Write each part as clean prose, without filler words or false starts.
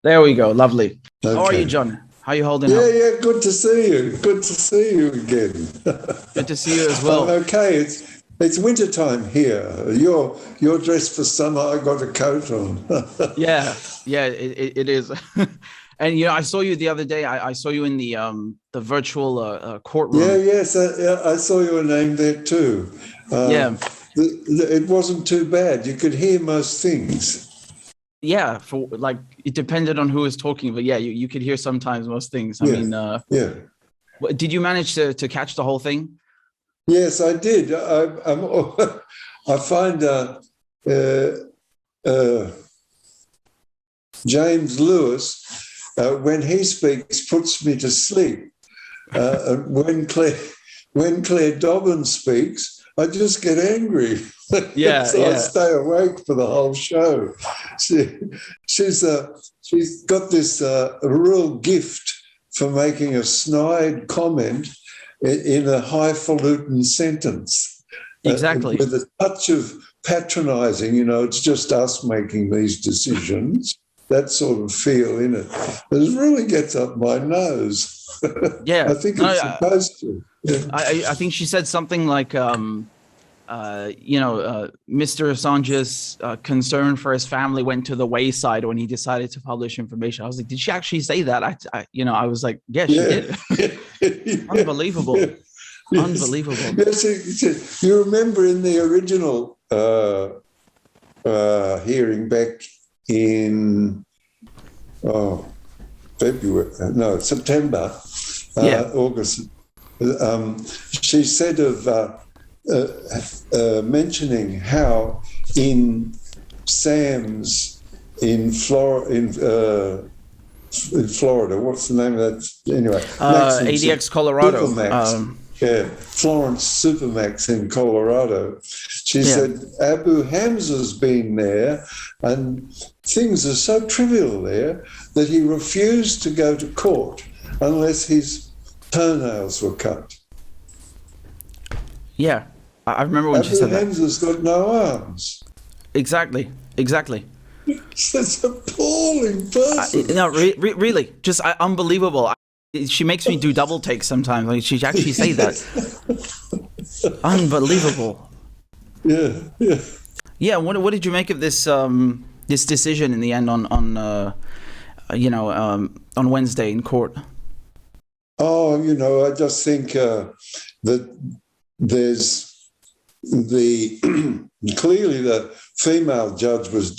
There we go. Lovely. How are you, Okay. John? How are you holding Yeah, up? yeah, good to see you. Good to see you again. Good to see you as I'm well. okay. It's winter time here. You're dressed for summer. I got a coat on. Yeah, yeah, it is. And I saw you the other day. I saw you in the virtual Yeah, courtroom. yes, I saw your name there too. Yeah, It wasn't too bad. You could hear most things. yeah. For like, it depended on who was talking, but yeah, you could hear sometimes most things. I Yeah, mean, yeah. did you manage to catch the whole thing? Yes, I did. I find uh, uh, James Lewis, when he speaks, puts me to sleep. And when Claire Dobbin speaks, I just get angry. Yeah, So I yeah, stay awake for the whole show. She, she's got this real gift for making a snide comment in a highfalutin sentence exactly. with a touch of patronizing. It's just us making these decisions. That sort of feel in it. It really gets up my nose. I Yeah. think No, it's supposed to. Yeah. I think she said something like Mr. Assange's concern for his family went to the wayside when he decided to publish information. I was like, did she actually say that? I was like, yeah, she Yeah. did. Yeah. Unbelievable, Yeah. Yes. unbelievable. Yes. You remember in the original hearing back in February, no, September, Yeah, August, she said of mentioning how in Sam's in Florida, what's the name of that? Anyway, ADX Colorado. Supermax. Yeah, Florence Supermax in Colorado. She Yeah, said Abu Hamza's been there, and things are so trivial there that he refused to go to court unless his toenails were cut. yeah. I remember when she Abu said that. Hamza's got no arms. Exactly, exactly. Such an appalling person. No, really, just unbelievable. She makes me do double takes sometimes. Like she actually say that. Unbelievable. Yeah, yeah. Yeah, what did you make of this decision in the end on Wednesday in court? Oh, I just think that there's the clearly the female judge was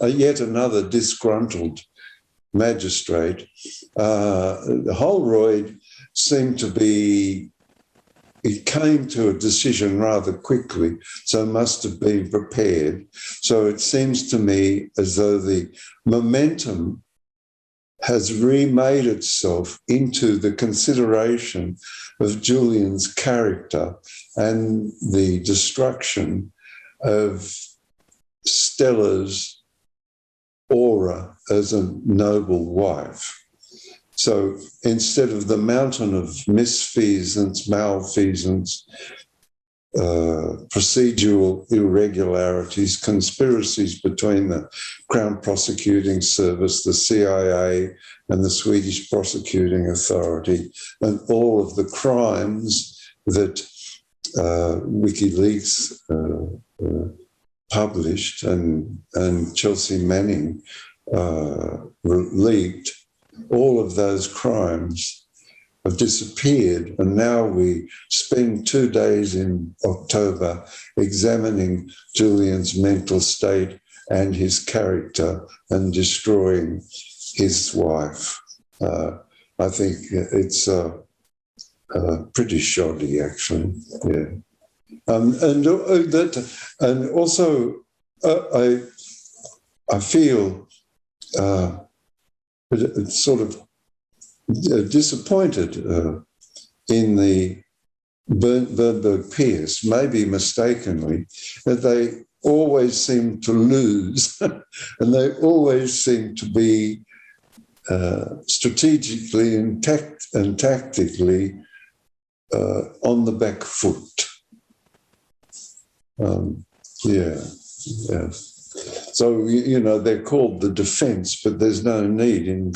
yet another disgruntled magistrate. Holroyd seemed to be. It came to a decision rather quickly, so must have been prepared. So it seems to me as though the momentum has remade itself into the consideration of Julian's character and the destruction of Stella's aura as a noble wife. So instead of the mountain of misfeasance, malfeasance, procedural irregularities, conspiracies between the Crown Prosecuting Service, the CIA, and the Swedish Prosecuting Authority, and all of the crimes that Wikileaks published and Chelsea Manning leaked, all of those crimes have disappeared. And now we spend 2 days in October examining Julian's mental state and his character and destroying his wife. I think it's pretty shoddy, actually. Yeah. And also, I feel sort of disappointed in the Bernberg Pierce, maybe mistakenly, that they always seem to lose and they always seem to be strategically and tactically on the back foot. Yeah, yeah. So, they're called the defence, but there's no need, in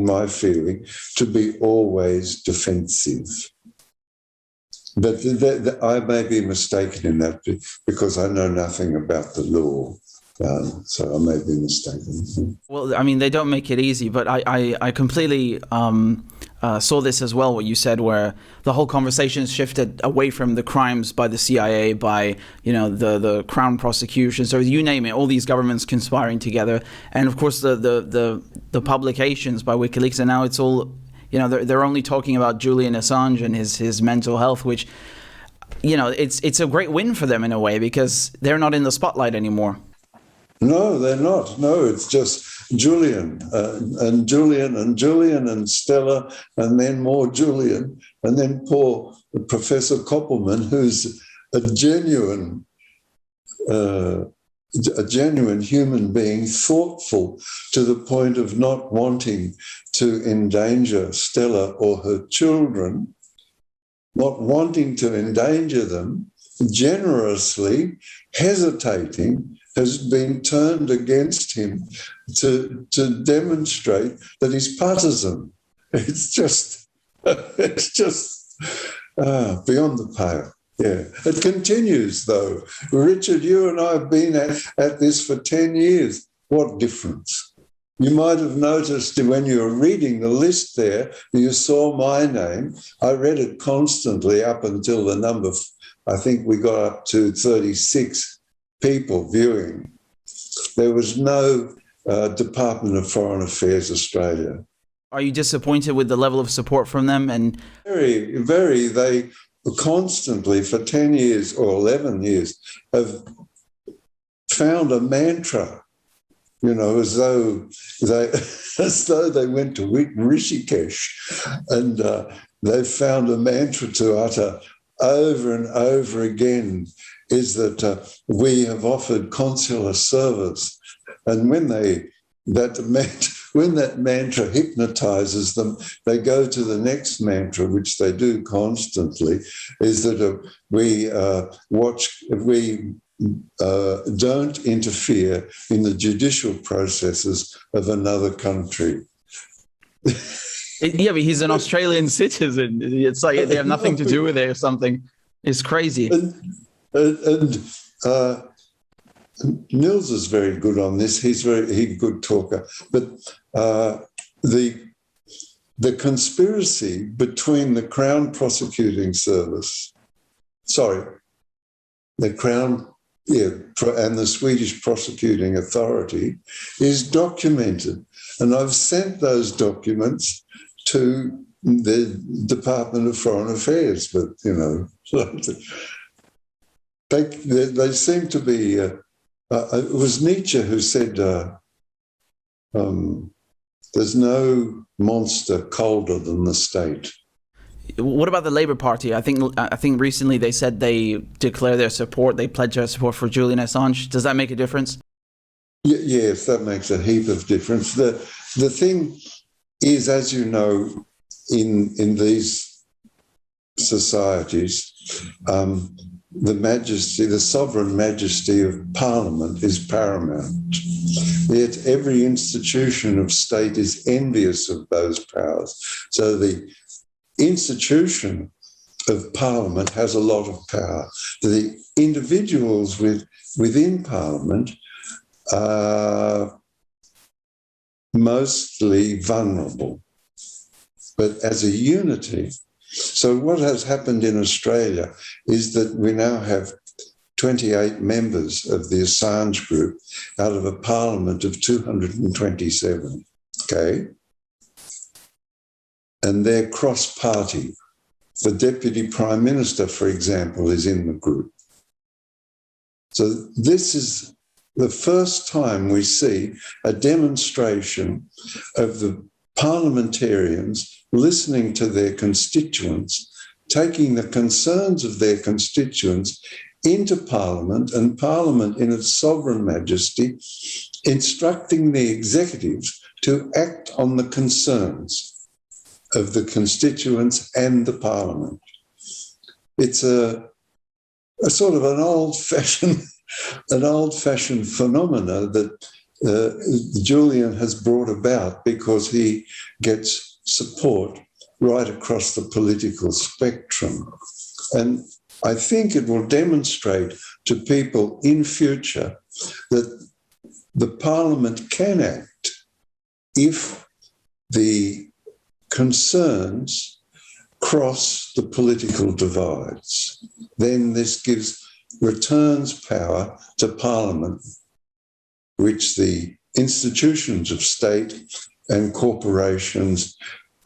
my feeling, to be always defensive. But I may be mistaken in that because I know nothing about the law. So I may be mistaken. Well, I mean, they don't make it easy, but I completely saw this as well, what you said, where the whole conversation shifted away from the crimes by the CIA, by, the Crown prosecution. So you name it, all these governments conspiring together. And of course, the publications by Wikileaks, and now it's all, they're only talking about Julian Assange and his mental health, which, it's a great win for them in a way, because they're not in the spotlight anymore. No, they're not. No, it's just Julian and Julian and Julian and Stella, and then more Julian, and then poor Professor Koppelman, who's a genuine human being, thoughtful to the point of not wanting to endanger Stella or her children, not wanting to endanger them, generously hesitating, has been turned against him to demonstrate that he's partisan. It's just beyond the pale. Yeah, it continues though. Richard, you and I have been at this for 10 years. What difference? You might have noticed when you were reading the list there, you saw my name. I read it constantly up until the number, I think we got up to 36 people viewing. There was no Department of Foreign Affairs Australia. Are you disappointed with the level of support from them? And very, very. They constantly, for 10 years or 11 years, have found a mantra, as though they went to Rishikesh, and they found a mantra to utter over and over again, is that we have offered consular service. And when that mantra hypnotizes them, they go to the next mantra, which they do constantly, is that we don't interfere in the judicial processes of another country. Yeah, but he's an Australian citizen. It's like they have nothing to do with it or something. It's crazy. And Nils is very good on this. He's a good talker. But the conspiracy between the Crown Prosecuting Service, the Crown, and the Swedish Prosecuting Authority is documented. And I've sent those documents to the Department of Foreign Affairs, but, they seem to be... it was Nietzsche who said, there's no monster colder than the state. What about the Labour Party? I think recently they said they declare their support, they pledge their support for Julian Assange. Does that make a difference? Yes, that makes a heap of difference. The thing is, as you know, in these societies, the sovereign majesty of Parliament is paramount. Yet every institution of state is envious of those powers. So the institution of Parliament has a lot of power. The individuals within Parliament are mostly vulnerable, but as a unity. So what has happened in Australia is that we now have 28 members of the Assange group out of a parliament of 227, okay? And they're cross-party. The Deputy Prime Minister, for example, is in the group. So this is the first time we see a demonstration of the parliamentarians listening to their constituents, taking the concerns of their constituents into Parliament, and Parliament in its sovereign majesty instructing the executives to act on the concerns of the constituents and the Parliament. It's a sort of an old-fashioned an old-fashioned phenomena that Julian has brought about because he gets support right across the political spectrum. And I think it will demonstrate to people in future that the Parliament can act if the concerns cross the political divides. Then this returns power to Parliament, which the institutions of state and corporations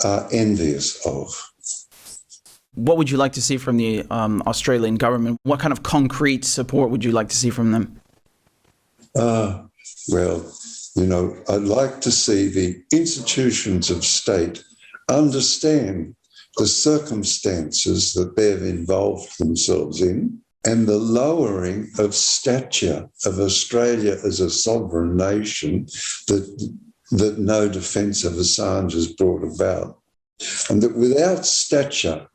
are envious of. What would you like to see from the Australian government? What kind of concrete support would you like to see from them? Well, I'd like to see the institutions of state understand the circumstances that they've involved themselves in and the lowering of stature of Australia as a sovereign nation that no defence of Assange has brought about. And that without stature,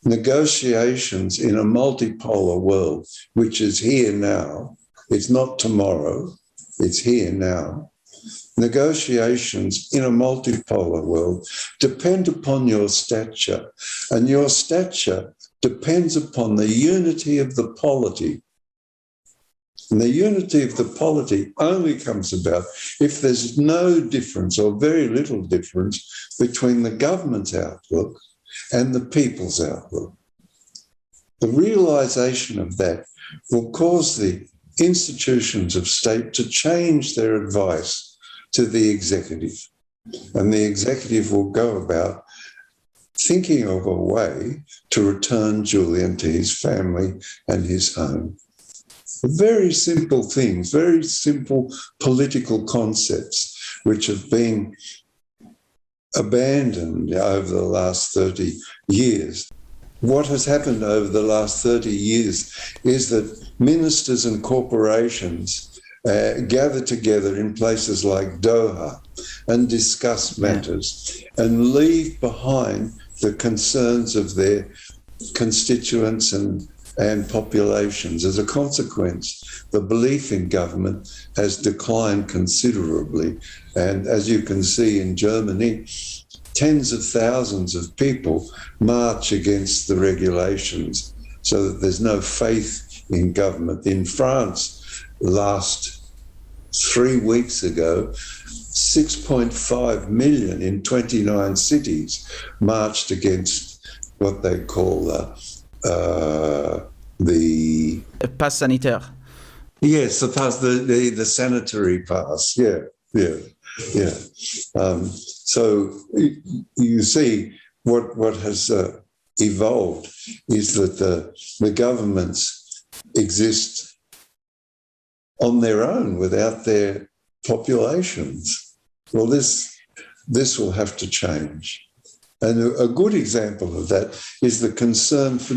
negotiations in a multipolar world, which is here now, it's not tomorrow, it's here now. Negotiations in a multipolar world depend upon your stature, and your stature depends upon the unity of the polity. And the unity of the polity only comes about if there's no difference or very little difference between the government's outlook and the people's outlook. The realisation of that will cause the institutions of state to change their advice to the executive. And the executive will go about thinking of a way to return Julian to his family and his home. Very simple things, very simple political concepts which have been abandoned over the last 30 years. What has happened over the last 30 years is that ministers and corporations gather together in places like Doha and discuss matters and leave behind the concerns of their constituents and populations. As a consequence, the belief in government has declined considerably. And as you can see in Germany, tens of thousands of people march against the regulations so that there's no faith in government. In France, last 3 weeks ago, 6.5 million in 29 cities marched against what they call the pass sanitaire. Yes, the sanitary pass. Yeah. So you see, what has evolved is that the governments exist on their own without their populations. Well, this will have to change. And a good example of that is the concern for,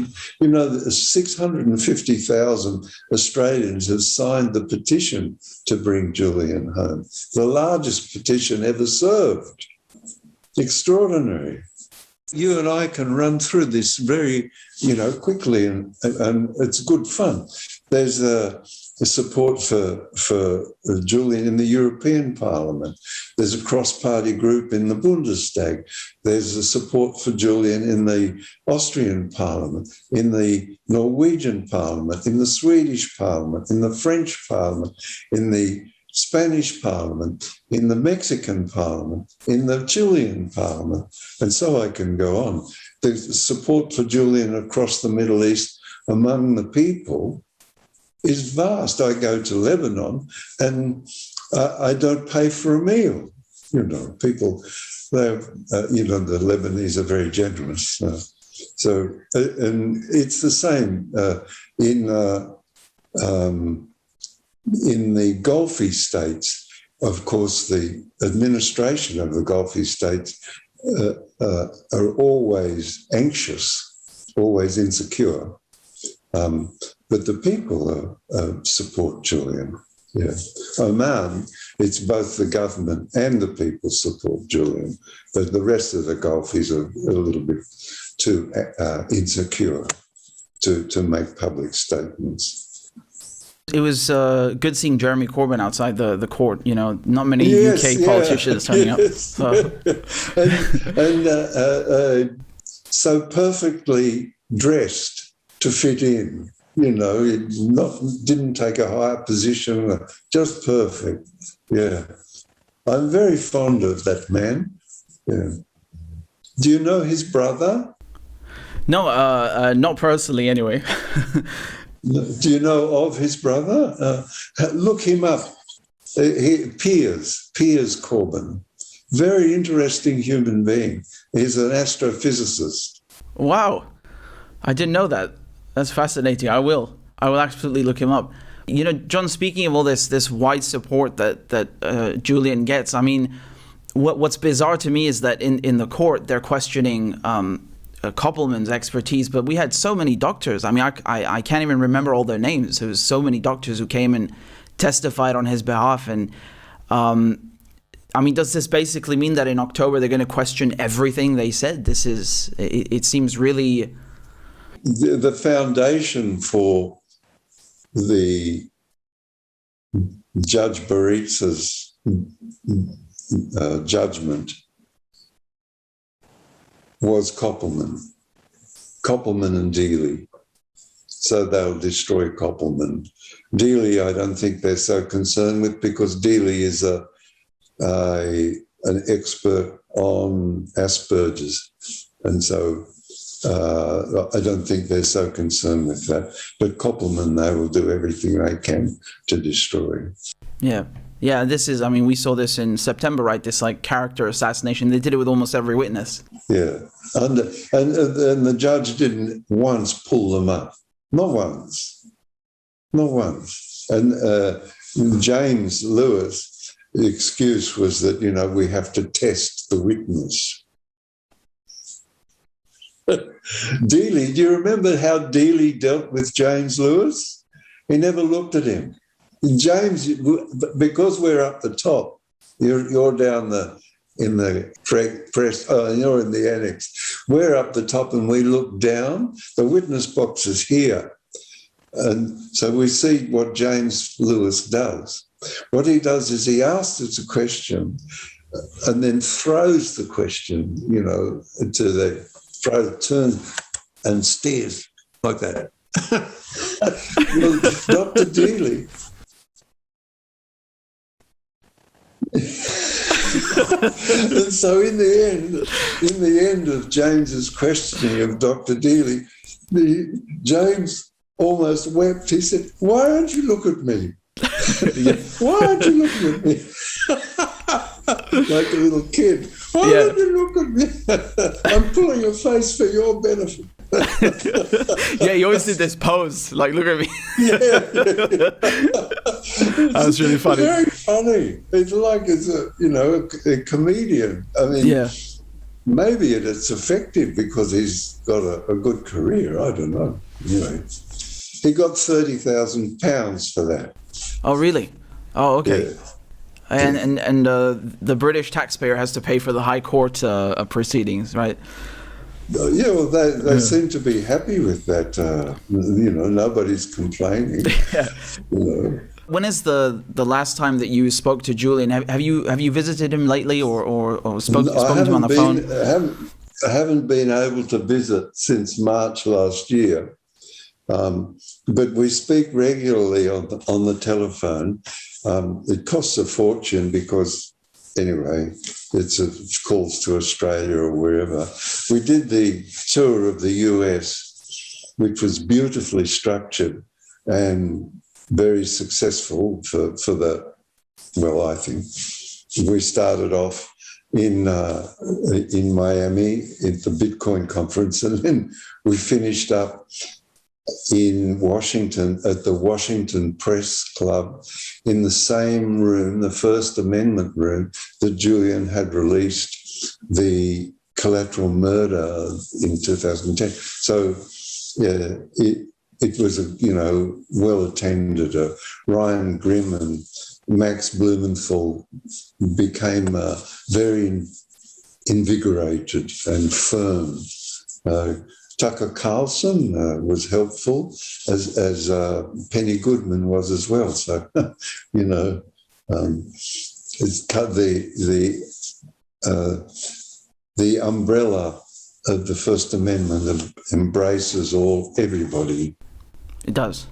650,000 Australians have signed the petition to bring Julian home. The largest petition ever served. Extraordinary. You and I can run through this very, quickly, and it's good fun. There's a support for Julian in the European Parliament. There's a cross-party group in the Bundestag. There's a support for Julian in the Austrian Parliament, in the Norwegian Parliament, in the Swedish Parliament, in the French Parliament, in the Spanish Parliament, in the Mexican Parliament, in the Chilean Parliament, and so I can go on. There's support for Julian across the Middle East among the people is vast. I go to Lebanon and I don't pay for a meal. People, the Lebanese are very generous. And it's the same in the Gulf states. Of course, the administration of the Gulf states are always anxious, always insecure. But the people support Julian. Yeah. Oman, it's both the government and the people support Julian, but the rest of the Gulfies are a little bit too insecure to make public statements. It was good seeing Jeremy Corbyn outside the court. You know, not many Yes, UK politicians turning up. So. and so perfectly dressed to fit in. You know, didn't take a higher position, just perfect. Yeah. I'm very fond of that man. Yeah. Do you know his brother? No, not personally anyway. Do you know of his brother? Look him up. Piers Corbyn. Very interesting human being. He's an astrophysicist. Wow. I didn't know that. That's fascinating. I will absolutely look him up. You know, John, speaking of all this wide support that Julian gets, I mean, what's bizarre to me is that in the court, they're questioning Koppelman's expertise, but we had so many doctors. I mean, I can't even remember all their names. There was so many doctors who came and testified on his behalf. And I mean, does this basically mean that in October they're going to question everything they said? It seems really... The foundation for the Judge Baritza's judgment was Koppelman and Dealey. So they'll destroy Koppelman. Dealey, I don't think they're so concerned with, because Dealey is an expert on Asperger's, and so I don't think they're so concerned with that. But Koppelman, they will do everything they can to destroy. Yeah, this is, I mean, we saw this in September, right? This like character assassination. They did it with almost every witness. Yeah, and the judge didn't once pull them up. Not once. And James Lewis, the excuse was that, you know, we have to test the witness. Dealey, do you remember how Dealey dealt with James Lewis? He never looked at him. James, because we're up the top, you're down in the press, you're in the annex. We're up the top and we look down. The witness box is here. And so we see what James Lewis does. What he does is he asks us a question and then throws the question, you know, turn and stares like that. Well, Dr. Dealey. And so in the end of James's questioning of Dr. Dealey, James almost wept. He said, "Why don't you look at me? Why aren't you looking at me?" Like a little kid. Why don't you look at me? I'm pulling a face for your benefit. Yeah, he always did this pose, like, look at me. Yeah. That was really funny. Very funny. It's like it's a comedian. I mean, maybe it's effective because he's got a good career. I don't know. Anyway, he got £30,000 for that. Oh, really? Oh, okay. Yeah. And the British taxpayer has to pay for the High Court proceedings, right? Yeah, well, they seem to be happy with that. Nobody's complaining. Yeah. You know. When is the last time that you spoke to Julian? Have you visited him lately or spoken to him on the phone? I haven't been able to visit since March last year, but we speak regularly on the telephone. It costs a fortune because, anyway, it's calls to Australia or wherever. We did the tour of the US, which was beautifully structured and very successful for I think. We started off in Miami at the Bitcoin conference, and then we finished up in Washington at the Washington Press Club in the same room, the First Amendment room, that Julian had released the collateral murder in 2010. So, yeah, it was well attended. Ryan Grimm and Max Blumenthal became very invigorated and firm. Tucker Carlson was helpful, as Penny Goodman was as well. So, you know, it's cut the umbrella of the First Amendment embraces everybody. It does.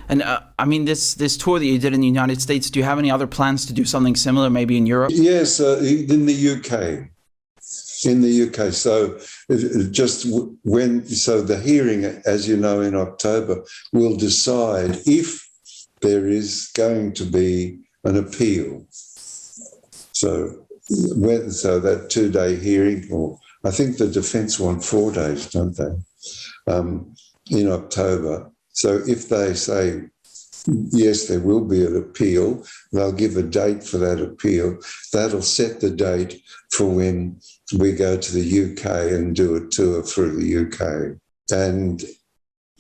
And I mean, this tour that you did in the United States, do you have any other plans to do something similar, maybe in Europe? Yes, in the UK. In the UK. So the hearing, as you know, in October, will decide if there is going to be an appeal. So that 2-day hearing, or I think the defence want 4 days, don't they, in October. So if they say, yes, there will be an appeal, they'll give a date for that appeal. That'll set the date for when we go to the UK and do a tour through the UK. And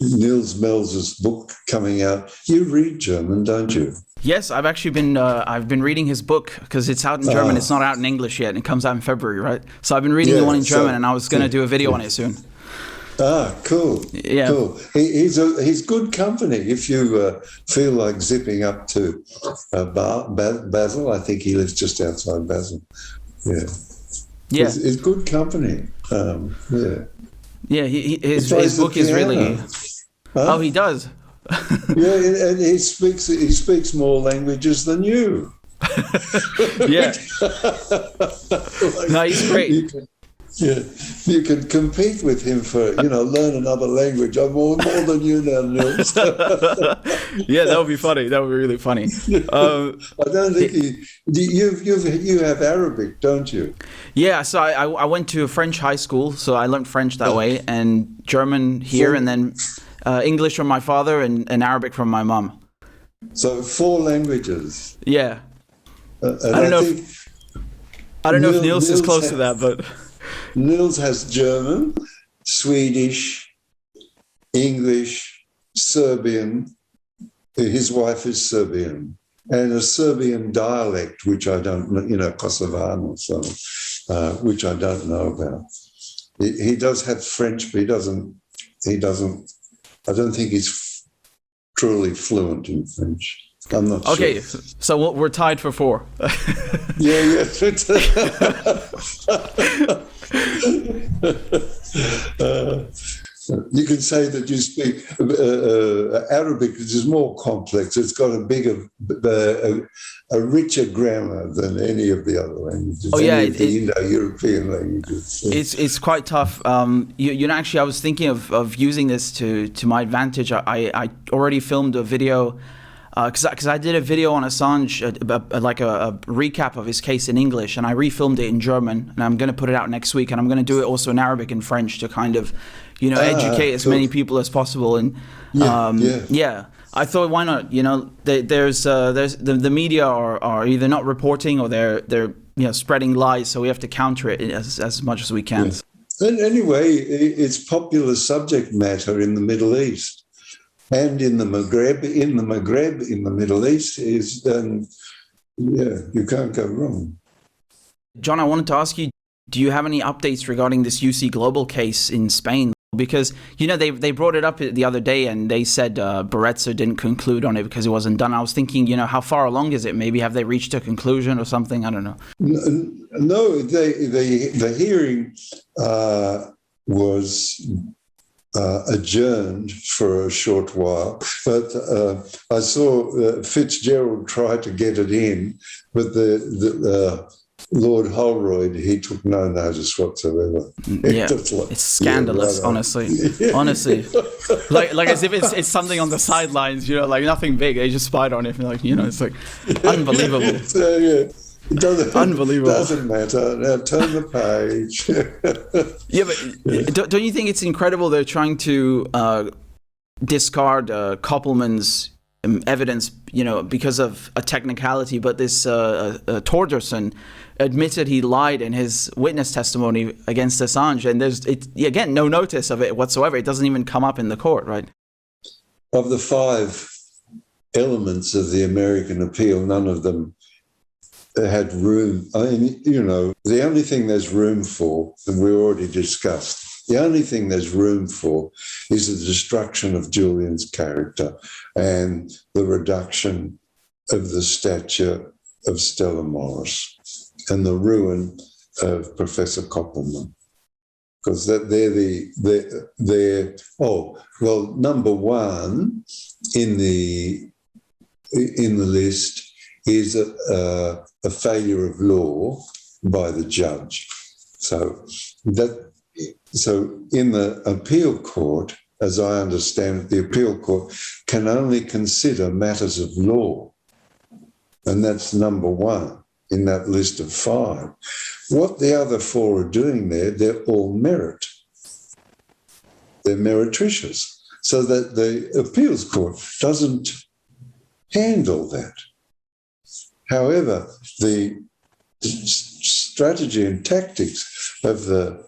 Nils Melzer's book coming out. You read German, don't you? Yes, I've actually been reading his book because it's out in German. It's not out in English yet, and it comes out in February, right? So I've been reading the one in German, and I was going to do a video on it soon. Ah, cool. Yeah. Cool. He's good company if you feel like zipping up to Basel. I think he lives just outside Basel. Yeah. Yeah. It's good company. Yeah. Yeah, his book is really... Huh? Oh, he does? Yeah, and he speaks more languages than you. Yeah. No, he's great. You can compete with him for, learn another language. I'm more than you now, Nils. Yeah, that would be funny. That would be really funny. I don't think you have Arabic, don't you? Yeah, so I went to a French high school, so I learned French that way, and German here, and then English from my father and Arabic from my mom. So 4 languages. Yeah. I don't know if Nils is close to that, but... Nils has German, Swedish, English, Serbian. His wife is Serbian, and a Serbian dialect, which I don't know, Kosovan or so, which I don't know about. He does have French, but he doesn't. I don't think he's truly fluent in French. I'm not sure. Okay, so we're tied for 4. Yeah. You can say that you speak Arabic, which is more complex. It's got a richer grammar than any of the other languages. Oh yeah, the Indo-European languages. It's quite tough. Actually, I was thinking of using this to my advantage. I already filmed a video. Because I did a video on Assange, like a recap of his case in English, and I refilmed it in German, and I'm going to put it out next week, and I'm going to do it also in Arabic and French to kind of, educate as many people as possible. And I thought, why not? There's the media are either not reporting or they're spreading lies, so we have to counter it as much as we can. Yeah. And anyway, it's popular subject matter in the Middle East. And in the Maghreb, in the Middle East, you can't go wrong. John, I wanted to ask you, do you have any updates regarding this UC Global case in Spain? Because, they brought it up the other day and they said Baraitser didn't conclude on it because it wasn't done. I was thinking, how far along is it? Maybe have they reached a conclusion or something? I don't know. No, the hearing was... adjourned for a short while, but I saw Fitzgerald try to get it in, but the Lord Holroyd, he took no notice whatsoever. Yeah, it's scandalous, honestly. Yeah. Honestly, like as if it's something on the sidelines, like nothing big. They just spied on it, it's like unbelievable. It doesn't, unbelievable. Doesn't matter. Now turn the page. Yeah, but don't you think it's incredible they're trying to discard Koppelman's evidence, because of a technicality? But this Torderson admitted he lied in his witness testimony against Assange, and there's again no notice of it whatsoever. It doesn't even come up in the court, right? Of the 5 elements of the American appeal, none of them had room. The only thing there's room for, and we already discussed, The only thing there's room for is the destruction of Julian's character and the reduction of the stature of Stella Morris and the ruin of Professor Koppelman. Because number one in the list is a failure of law by the judge. So in the appeal court, as I understand it, the appeal court can only consider matters of law, and that's number one in that list of 5. What the other 4 are doing there, they're all merit. They're meretricious. So that the appeals court doesn't handle that. However, the strategy and tactics of the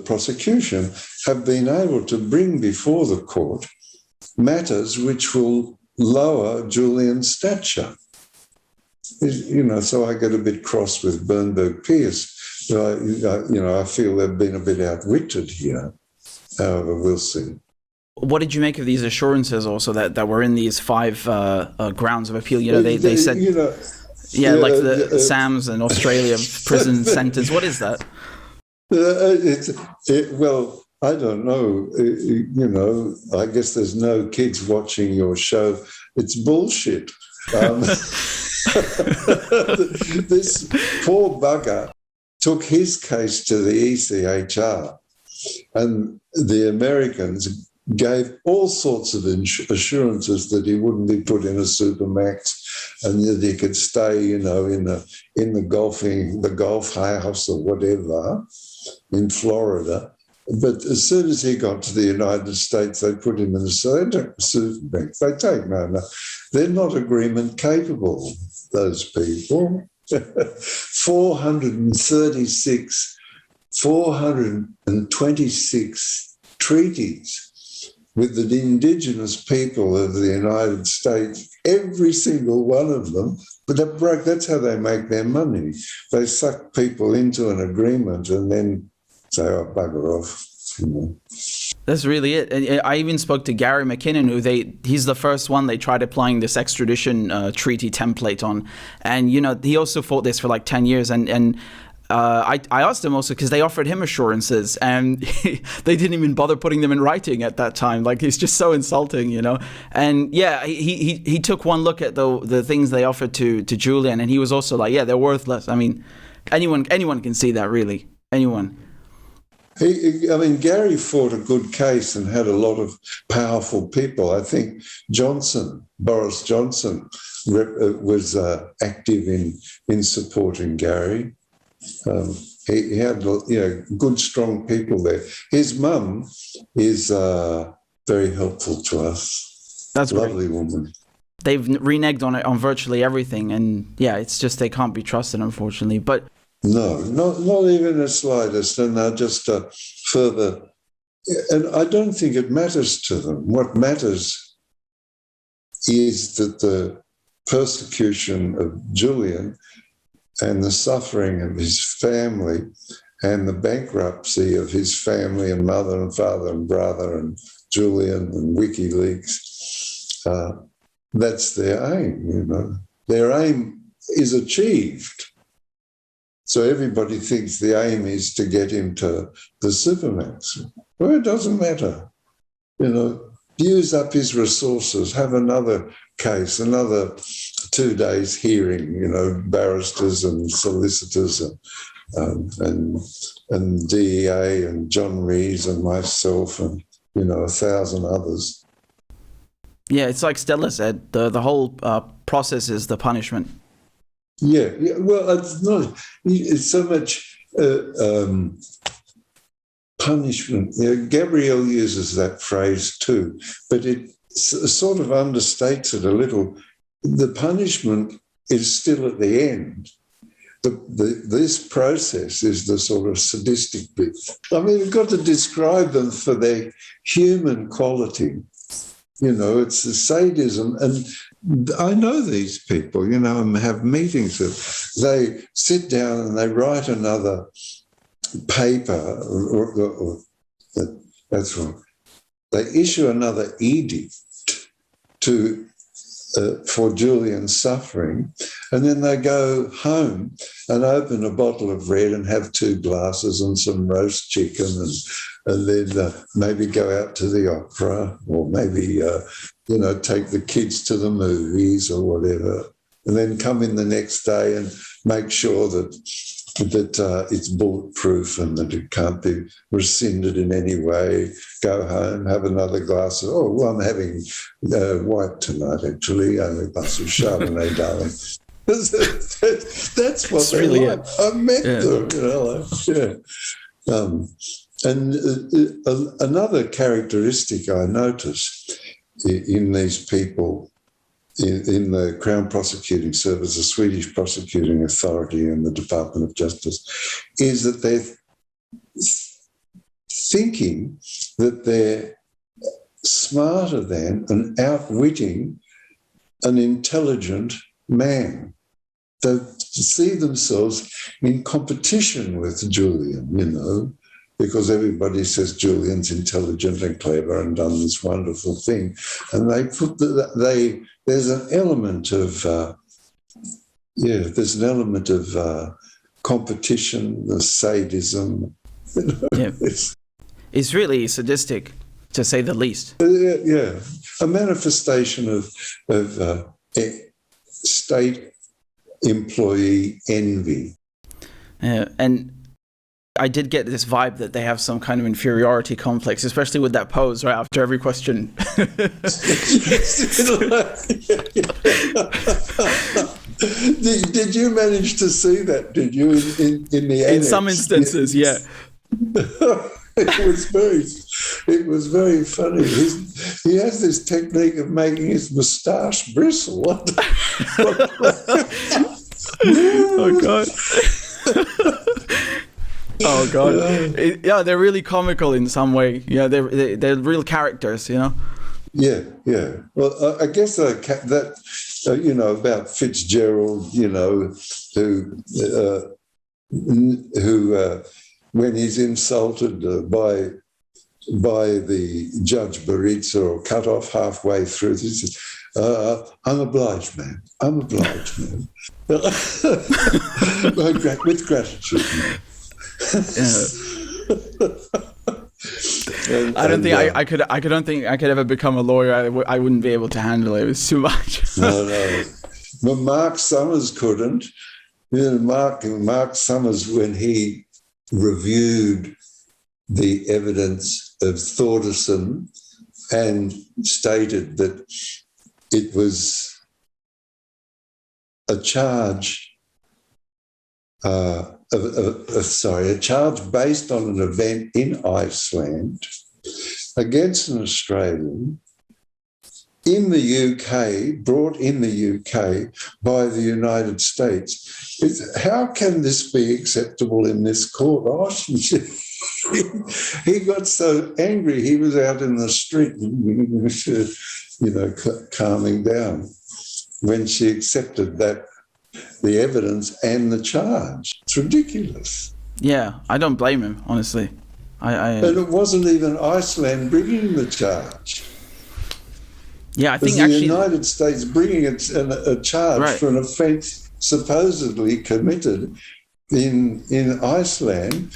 prosecution have been able to bring before the court matters which will lower Julian's stature. So I get a bit cross with Bernberg Pierce. I feel they've been a bit outwitted here. However, we'll see. What did you make of these assurances also that were in these 5 grounds of appeal? They said, like the SAMs and Australia prison sentence. What is that? Well, I don't know. I guess there's no kids watching your show. It's bullshit. This poor bugger took his case to the ECHR, and the Americans gave all sorts of assurances that he wouldn't be put in a supermax and that he could stay, in the golf house or whatever in Florida. But as soon as he got to the United States, they put him in a supermax. They take no. They're not agreement capable, those people. 426 treaties with the indigenous people of the United States, every single one of them. But that's how they make their money. They suck people into an agreement and then say, oh, bugger off. That's really it. I even spoke to Gary McKinnon, he's the first one they tried applying this extradition treaty template on. And, he also fought this for like 10 years. And I asked him also because they offered him assurances and they didn't even bother putting them in writing at that time. Like, it's just so insulting, And yeah, he took one look at the things they offered to Julian, and he was also like, yeah, they're worthless. I mean, anyone can see that, really. Anyone. Gary fought a good case and had a lot of powerful people. I think Boris Johnson, was active in supporting Gary. He had good, strong people there. His mum is very helpful to us. That's lovely great. Woman. They've reneged on virtually everything, and yeah, it's just they can't be trusted, unfortunately. But no, not even the slightest, and they're just further. And I don't think it matters to them. What matters is that the persecution of Julian and the suffering of his family and the bankruptcy of his family and mother and father and brother and Julian and Wikileaks, that's their aim, Their aim is achieved. So everybody thinks the aim is to get him to the supermax. Well, it doesn't matter. Use up his resources, have another case, another 2 days hearing, barristers and solicitors and DEA and John Rees and myself and, 1,000 others. Yeah, it's like Stella said, the whole process is the punishment. Yeah. Well, it's not. It's so much punishment. Gabrielle uses that phrase too, but it sort of understates it a little. The punishment is still at the end. This process is the sort of sadistic bit. You've got to describe them for their human quality. It's the sadism. And I know these people, and have meetings with them. They sit down and they write another paper, that's wrong. They issue another edict to for Julian's suffering, and then they go home and open a bottle of red and have 2 glasses and some roast chicken, and then maybe go out to the opera, or maybe take the kids to the movies or whatever, and then come in the next day and make sure that it's bulletproof and that it can't be rescinded in any way. Go home, have another glass of, I'm having white tonight, actually, only a glass of Chardonnay, darling. That's what they really like. I met them, And another characteristic I noticed in these people in the Crown Prosecuting Service, the Swedish Prosecuting Authority and the Department of Justice, is that they're thinking that they're smarter than and outwitting an intelligent man. They see themselves in competition with Julian, because everybody says Julian's intelligent and clever and done this wonderful thing. And they put there's an element of competition, the sadism. Yeah. It's really sadistic, to say the least. Yeah, a manifestation of state employee envy. And I did get this vibe that they have some kind of inferiority complex, especially with that pose right after every question. Did you manage to see that? Did you in the annex? In some instances, yeah. It was very funny. He has this technique of making his moustache bristle. Oh God. Oh God! They're really comical in some way. Yeah, they're real characters, Yeah. Well, I guess that about Fitzgerald, who when he's insulted by the Judge Baritza or cut off halfway through, he says, "I'm obliged, man. I'm obliged, man." With gratitude, man. I don't think I could ever become a lawyer. I wouldn't be able to handle it. It was too much. No. But Mark Summers couldn't. Mark Summers, when he reviewed the evidence of Thordarson and stated that it was a charge. A charge based on an event in Iceland against an Australian in the UK, brought in the UK by the United States. How can this be acceptable in this court? He got so angry, he was out in the street, calming down when she accepted that. The evidence and the charge. It's ridiculous. Yeah, I don't blame him, honestly. And it wasn't even Iceland bringing the charge. Yeah, I think the United States bringing a charge for an offence supposedly committed in Iceland,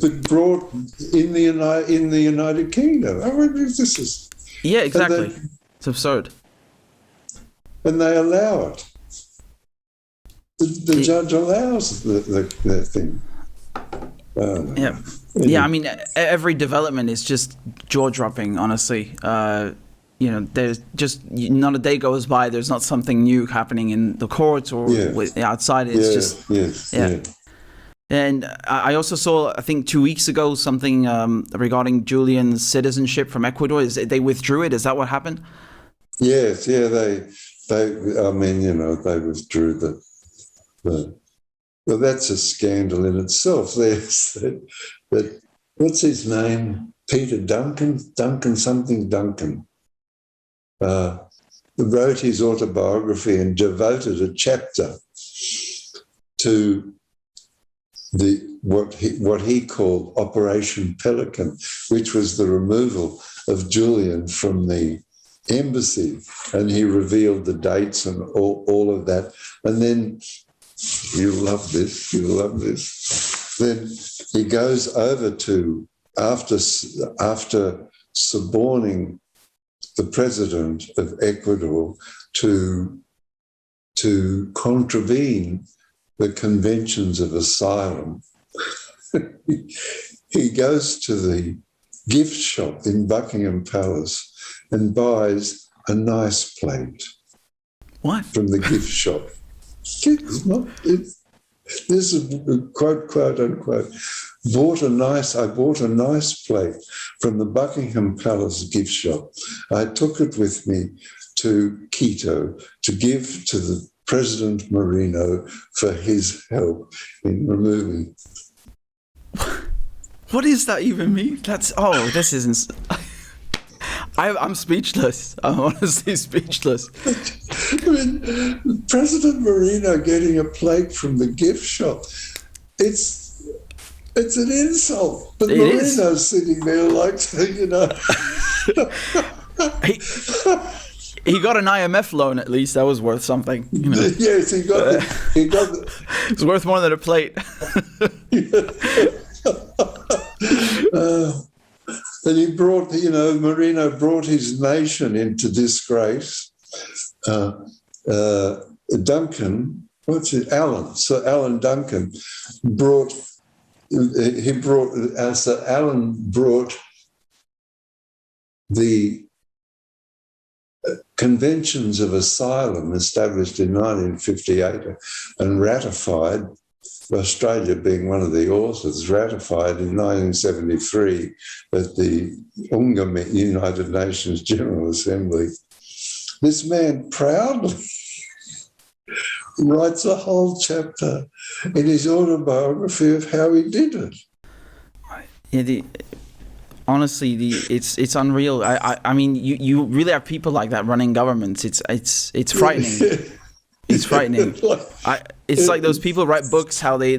but brought in the United Kingdom. I mean, this is exactly. It's absurd. And they allow it. The judge allows the thing. I mean, every development is just jaw-dropping, honestly. There's just not a day goes by there's not something new happening in the courts or outside. It's And I also saw, I think 2 weeks ago, something regarding Julian's citizenship from Ecuador. They withdrew it. Is that what happened? Yes, they withdrew the. Well, that's a scandal in itself. There's that what's his name? Peter Duncan, wrote his autobiography and devoted a chapter to what he called Operation Pelican, which was the removal of Julian from the embassy, and he revealed the dates and all of that. And then you'll love this. Then he goes over to, after suborning the president of Ecuador to contravene the conventions of asylum, he goes to the gift shop in Buckingham Palace and buys a nice plate. What? From the gift shop. This is quote unquote. I bought a nice plate from the Buckingham Palace gift shop. I took it with me to Quito to give to the President Moreno for his help in removing. What does that even mean? This isn't. I'm speechless. I'm honestly speechless. I mean, President Moreno getting a plate from the gift shop, it's an insult. But Moreno's sitting there like, He got an IMF loan at least. That was worth something. Yes, he got it's worth more than a plate. And he brought, Moreno brought his nation into disgrace. Duncan, Sir Alan Duncan brought the Conventions of Asylum established in 1958 and ratified, Australia being one of the authors, ratified in 1973 at the United Nations General Assembly. This man proudly writes a whole chapter in his autobiography of how he did it. Honestly, it's unreal. I mean, you really have people like that running governments. It's frightening. It's frightening. It's like those people write books how they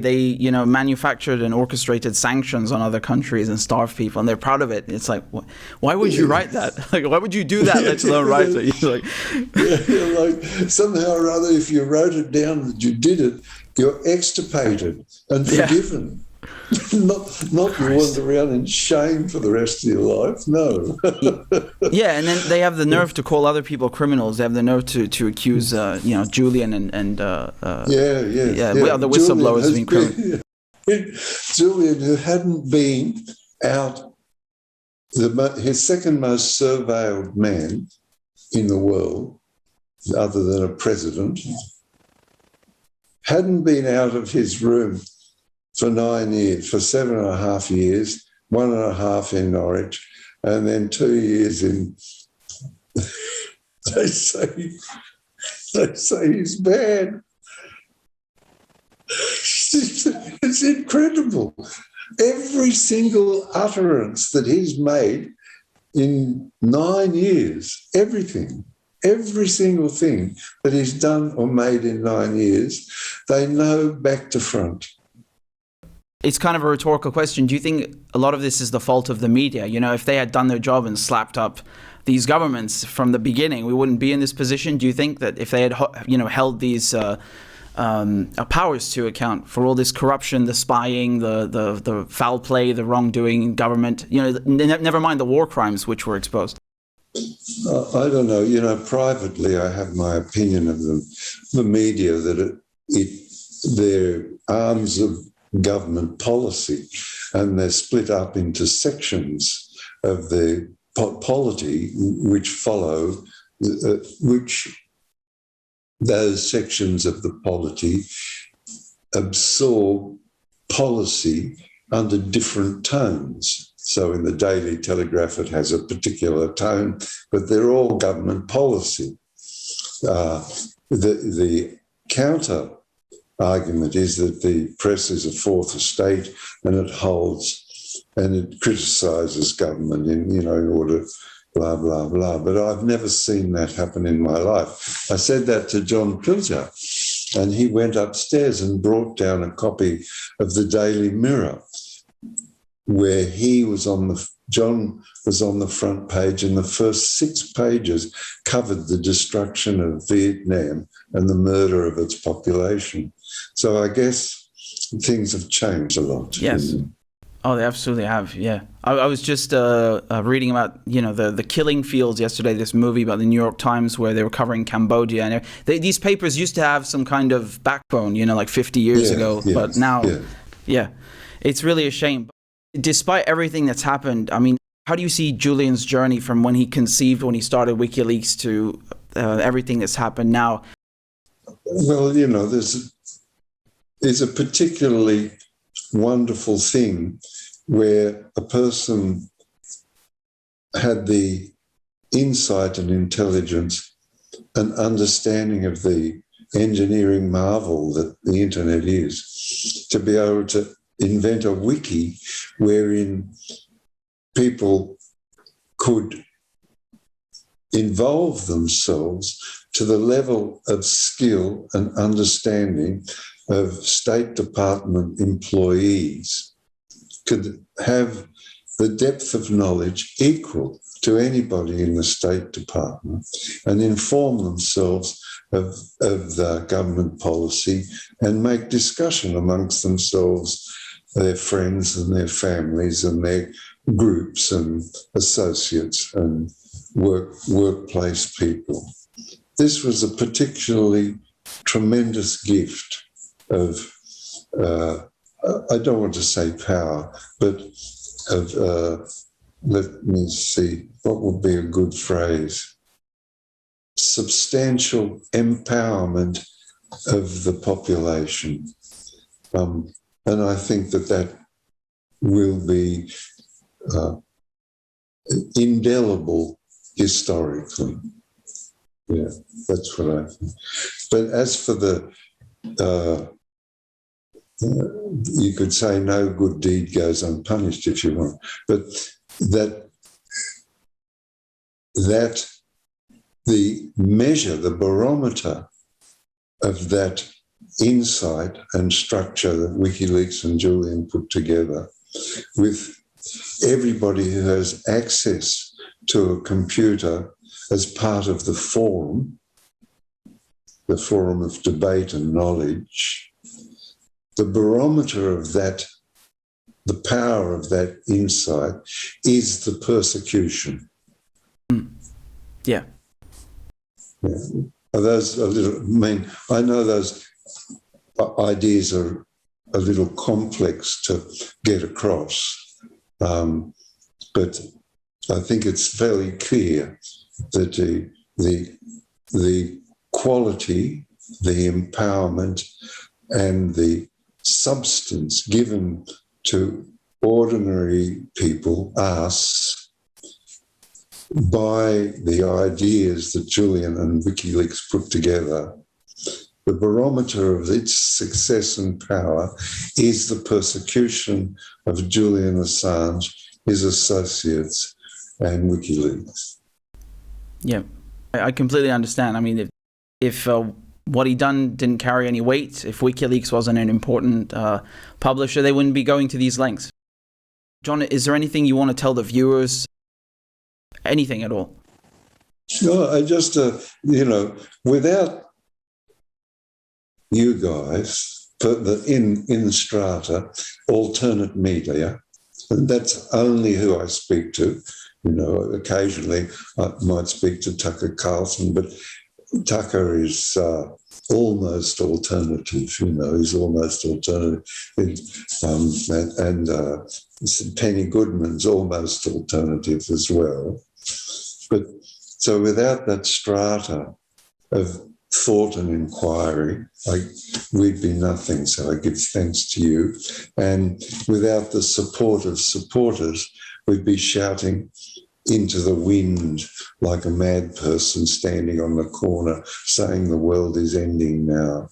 manufactured and orchestrated sanctions on other countries and starved people, and they're proud of it. It's like, why would you write that? Like, why would you do that? Let alone write it. Like somehow or other, if you wrote it down that you did it, you're extirpated and forgiven. Not you wander around in shame for the rest of your life. No. Yeah, and then they have the nerve to call other people criminals. They have the nerve to accuse Julian and the whistleblowers of being criminals. Julian, who hadn't been out, his second most surveilled man in the world, other than a president, hadn't been out of his room for 9 years, for 7.5 years, 1.5 in Norwich, and then 2 years in. They say he's bad. It's incredible. Every single utterance that he's made in 9 years, every single thing that he's done or made in 9 years, they know back to front. It's kind of a rhetorical question. Do you think a lot of this is the fault of the media? If they had done their job and slapped up these governments from the beginning, we wouldn't be in this position. Do you think that if they had, held these powers to account for all this corruption, the spying, the foul play, the wrongdoing in government, never mind the war crimes which were exposed? I don't know. Privately, I have my opinion of the media that they're arms of government policy, and they're split up into sections of the polity which follow, which those sections of the polity absorb policy under different tones. So in the Daily Telegraph, it has a particular tone, but they're all government policy. The counter argument is that the press is a fourth estate and it holds and it criticises government in order blah, blah, blah. But I've never seen that happen in my life. I said that to John Pilger, And he went upstairs and brought down a copy of the Daily Mirror, where John was on the front page, and the first 6 pages covered the destruction of Vietnam and the murder of its population. So I guess things have changed a lot. Yes. Oh, they absolutely have. Yeah, I was just reading about the killing fields yesterday. This movie about the New York Times where they were covering Cambodia, and these papers used to have some kind of backbone, like 50 years ago. Yes, but now, it's really a shame. Despite everything that's happened, I mean, how do you see Julian's journey from when he conceived, when he started WikiLeaks, to everything that's happened now? Well, there's a particularly wonderful thing where a person had the insight and intelligence and understanding of the engineering marvel that the internet is, to be able to invent a wiki wherein people could involve themselves to the level of skill and understanding of State Department employees, could have the depth of knowledge equal to anybody in the State Department and inform themselves of the government policy and make discussion amongst themselves, their friends and their families and their groups and associates and workplace people. This was a particularly tremendous gift of, I don't want to say power, but of, let me see, what would be a good phrase? Substantial empowerment of the population. And I think that will be indelible historically. Yeah, that's what I think. But as for the, you could say no good deed goes unpunished if you want, but that the measure, the barometer of that insight and structure that WikiLeaks and Julian put together, with everybody who has access to a computer as part of the forum of debate and knowledge, the barometer of that, the power of that insight is the persecution. Yeah. Yeah. Are those a little, I mean, I know those ideas are a little complex to get across, but I think it's fairly clear that the quality, the empowerment, and the substance given to ordinary people, us, by the ideas that Julian and WikiLeaks put together, the barometer of its success and power is the persecution of Julian Assange, his associates, and WikiLeaks. Yeah, I completely understand. I mean, if what he done didn't carry any weight, if WikiLeaks wasn't an important publisher, they wouldn't be going to these lengths. John, is there anything you want to tell the viewers? Anything at all? No, I just, without you guys, in strata, alternate media, and that's only who I speak to. Occasionally I might speak to Tucker Carlson, but Tucker is almost alternative, he's almost alternative. And Penny Goodman's almost alternative as well. But so without that strata of thought and inquiry, we'd be nothing. So I give thanks to you. And without the support of supporters, we'd be shouting into the wind like a mad person standing on the corner saying the world is ending now,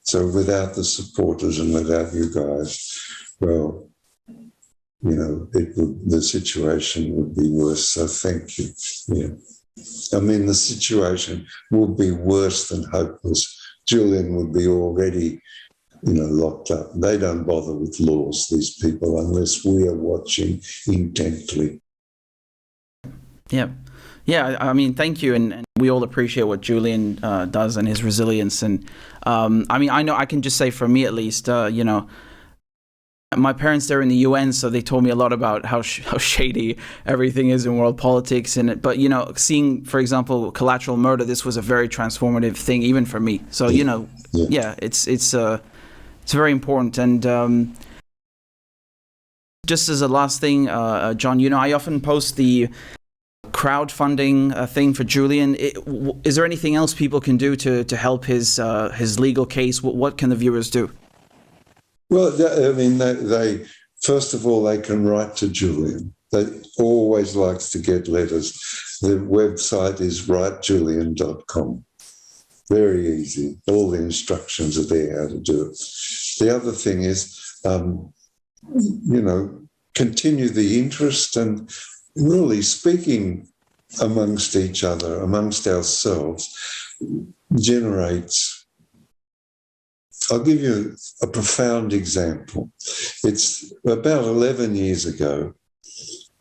So without the supporters and without you guys, well, the situation would be worse. So thank you. Yeah. I mean, the situation will be worse than hopeless Julian would be already, locked up. They don't bother with laws, these people, unless we are watching intently. Yeah. Yeah, I mean, thank you, and we all appreciate what Julian does and his resilience. And I mean, I know I can just say, for me at least, my parents, they're in the UN, so they told me a lot about how shady everything is in world politics. But seeing, for example, collateral murder, this was a very transformative thing, even for me. So it's very important. And just as a last thing, John, I often post the crowdfunding thing for Julian. Is there anything else people can do to help his legal case? What can the viewers do? Well, I mean, they first of all, they can write to Julian. They always likes to get letters. The website is writejulian.com. Very easy. All the instructions are there how to do it. The other thing is, continue the interest, and really speaking amongst each other, amongst ourselves, generates. I'll give you a profound example. It's about 11 years ago,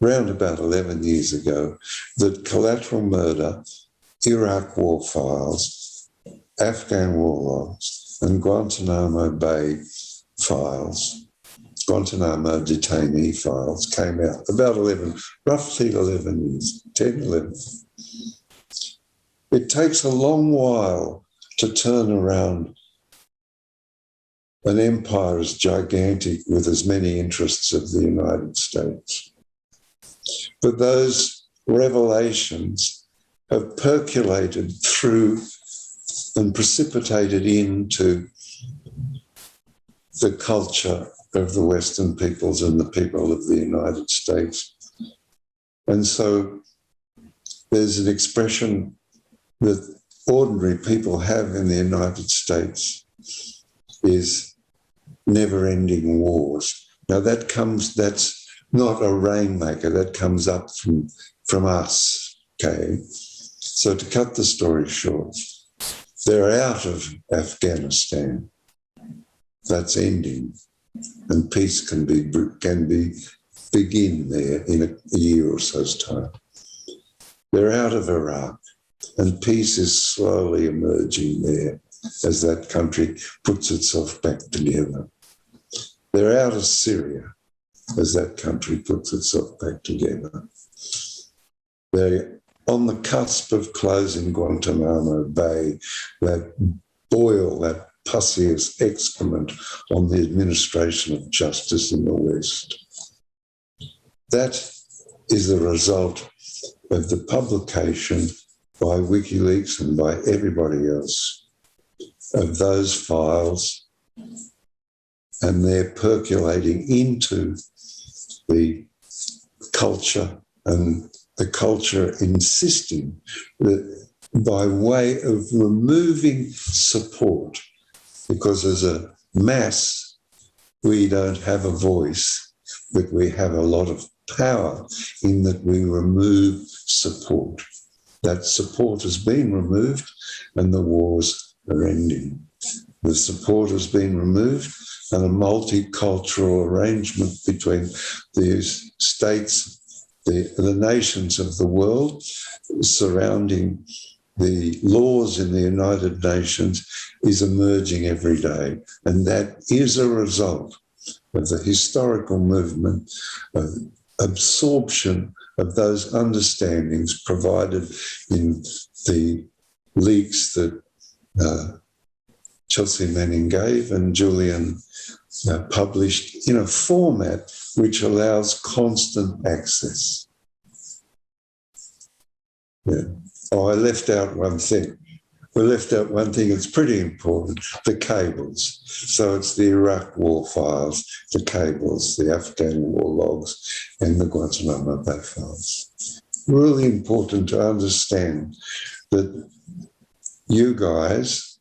around about 11 years ago, that collateral murder, Iraq war files, Afghan war logs, and Guantanamo Bay files, Guantanamo detainee files came out. About roughly 11 years, 10, 11. It takes a long while to turn around an empire as gigantic with as many interests as the United States. But those revelations have percolated through and precipitated into the culture of the Western peoples and the people of the United States. And so there's an expression that ordinary people have in the United States is never-ending wars. Now that's not a rainmaker, that comes up from us, okay? So to cut the story short, they're out of Afghanistan. That's ending, and peace can begin there in a year or so's time. They're out of Iraq, and peace is slowly emerging there as that country puts itself back together. They're out of Syria as that country puts itself back together. They're on the cusp of closing Guantanamo Bay, that boil, that pussy's excrement on the administration of justice in the West. That is the result of the publication by Wikileaks and by everybody else of those files, and they're percolating into the culture, and the culture insisting that by way of removing support, because as a mass we don't have a voice, but we have a lot of power in that we remove support. That support has been removed and the wars are ending. The support has been removed, and a multicultural arrangement between these states, the nations of the world surrounding the laws in the United Nations is emerging every day. And that is a result of the historical movement of absorption of those understandings provided in the leaks that Chelsea Manning gave and Julian published in a format which allows constant access. Yeah. Oh, I left out one thing. We left out one thing that's pretty important, the cables. So it's the Iraq war files, the cables, the Afghan war logs, and the Guantanamo Bay files. Really important to understand that you guys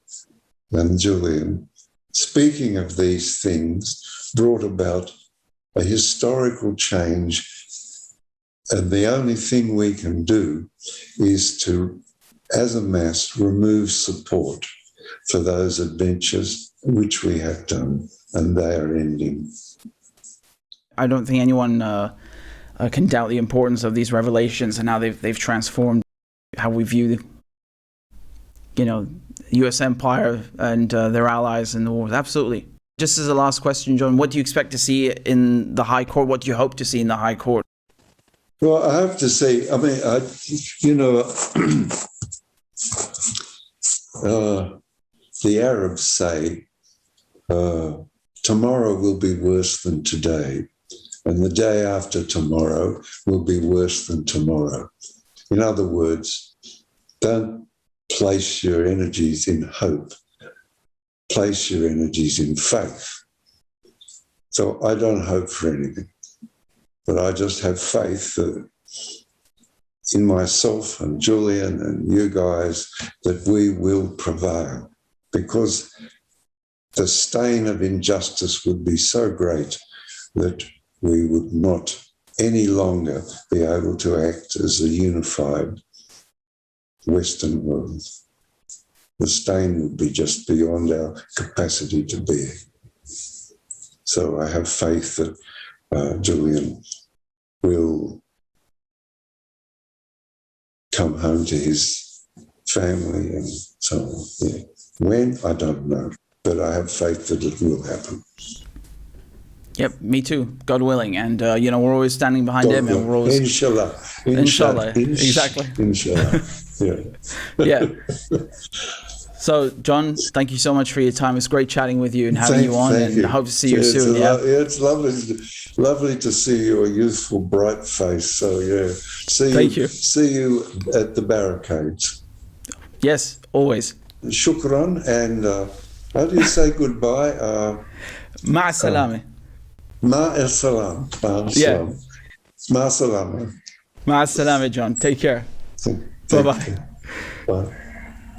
and Julian, speaking of these things, brought about a historical change, and the only thing we can do is to, as a mass, remove support. for those adventures which we have done, and they are ending. I don't think anyone can doubt the importance of these revelations and how they've transformed how we view the U.S. empire and their allies in the wars. Absolutely. Just as a last question, John, what do you expect to see in the High Court? What do you hope to see in the High Court? Well, I have to say, I mean, the Arabs say tomorrow will be worse than today, and the day after tomorrow will be worse than tomorrow. In other words, don't place your energies in hope. Place your energies in faith. So I don't hope for anything, but I just have faith that in myself and Julian and you guys that we will prevail, because the stain of injustice would be so great that we would not any longer be able to act as a unified Western world. The stain would be just beyond our capacity to bear. So I have faith that Julian will come home to his family and so on. Yeah. When? I don't know. But I have faith that it will happen. Yep, me too, God willing. And, we're always standing behind him. And we're always... Inshallah. Inshallah. Exactly. Inshallah. Yeah. Yeah. So, John, thank you so much for your time. It's great chatting with you and having you on, and I hope to see you soon. It's lovely to see your youthful, bright face. So, yeah. Thank you. See you at the barricades. Yes, always. Shukran. And how do you say goodbye? Ma salame. Ma salam. Yeah. Ma salama. Ma salame, John. Take care. Bye-bye. Bye.